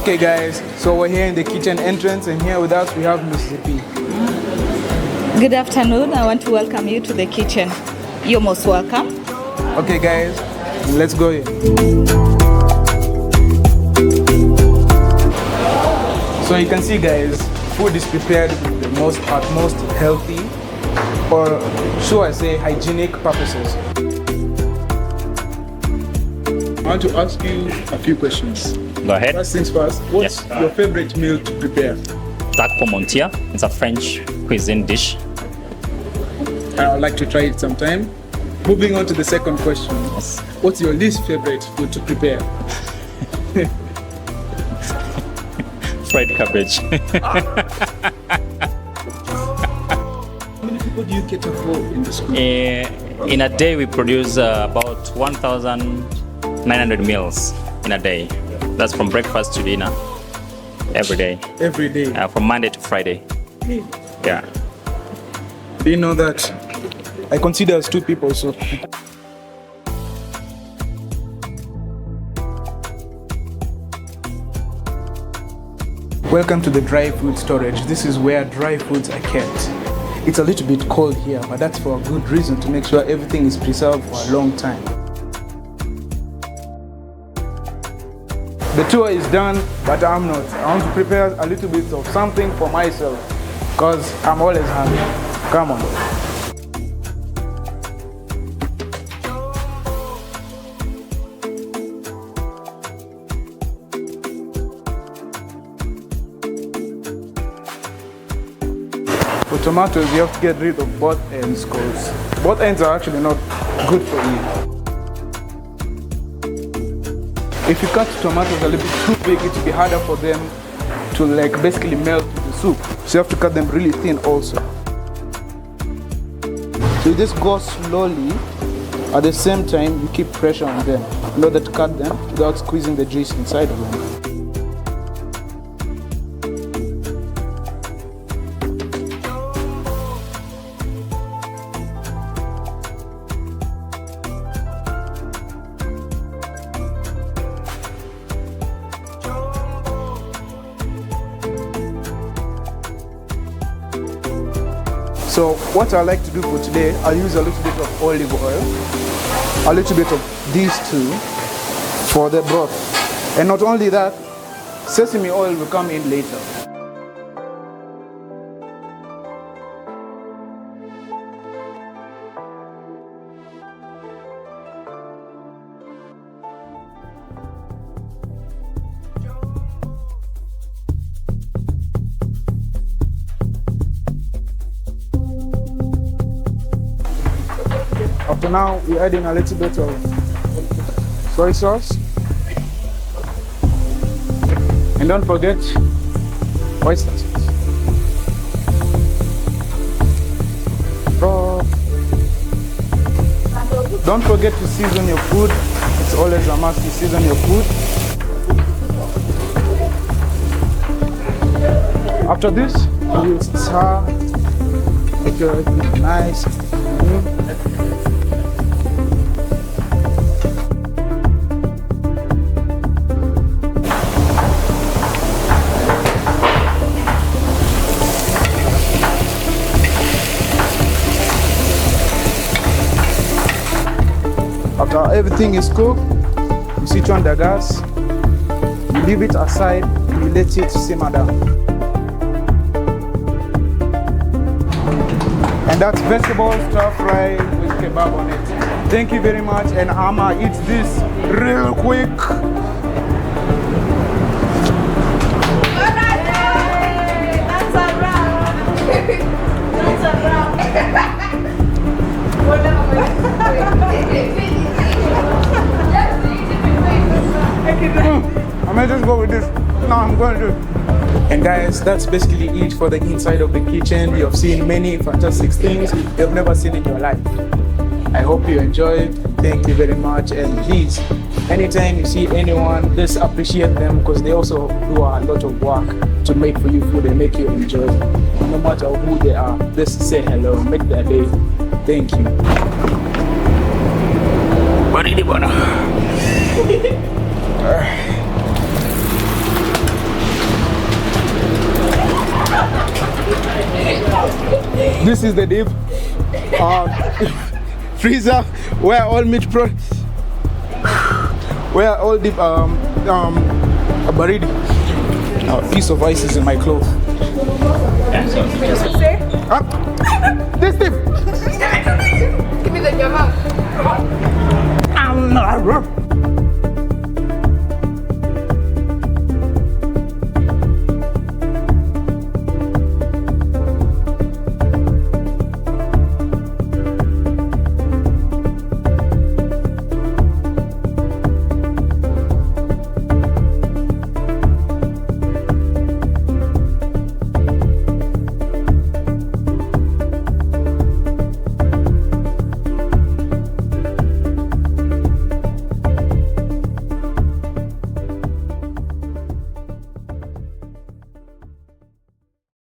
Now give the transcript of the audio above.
Okay guys, so we're here in the kitchen entrance and here with us we have Mrs. P. Good afternoon. I want to welcome you to the kitchen. You're most welcome. Okay guys, let's go in. So you can see guys, food is prepared with the most healthy, or should I say hygienic purposes. I want to ask you a few questions. Go ahead. First things first, what's your favorite meal to prepare? Tac pomontia. It's a French cuisine dish. I'd like to try it sometime. Moving on to the second question. Yes. What's your least favorite food to prepare? Fried cabbage. How many people do you cater for in the school? In a day, we produce about 1,900 meals in a day. That's from breakfast to dinner. Every day. Every day? From Monday to Friday. Yeah. Do you know that I consider us two people, so. Welcome to the dry food storage. This is where dry foods are kept. It's a little bit cold here, but that's for a good reason, to make sure everything is preserved for a long time. The tour is done, but I'm not. I want to prepare a little bit of something for myself, because I'm always hungry. Come on. For tomatoes, you have to get rid of both ends, because both ends are actually not good for you. If you cut tomatoes a little bit too big, it will be harder for them to basically melt with the soup. So you have to cut them really thin also. So you just go slowly. At the same time, you keep pressure on them in order to cut them without squeezing the juice inside of them. So what I like to do for today, I'll use a little bit of olive oil, a little bit of these two for the broth. And not only that, sesame oil will come in later. After now, we're adding a little bit of soy sauce. And don't forget oyster sauce. Don't forget to season your food. It's always a must to season your food. After this, you will stir, make your everything nice. After everything is cooked, you switch on the gas, you leave it aside, and you let it simmer down. And that's vegetable stir fry with kebab on it. Thank you very much, and I'ma eat this real quick. I might just go with this. No, I'm going to. And guys, that's basically it for the inside of the kitchen. You have seen many fantastic things you've never seen in your life. I hope you enjoyed. Thank you very much. And please, anytime you see anyone, just appreciate them, because they also do a lot of work to make for you food and make you enjoy it. No matter who they are, just say hello, make their day. Thank you. This is the deep freezer where all meat where all the baridi. A piece of ice is in my clothes. Say? This tip.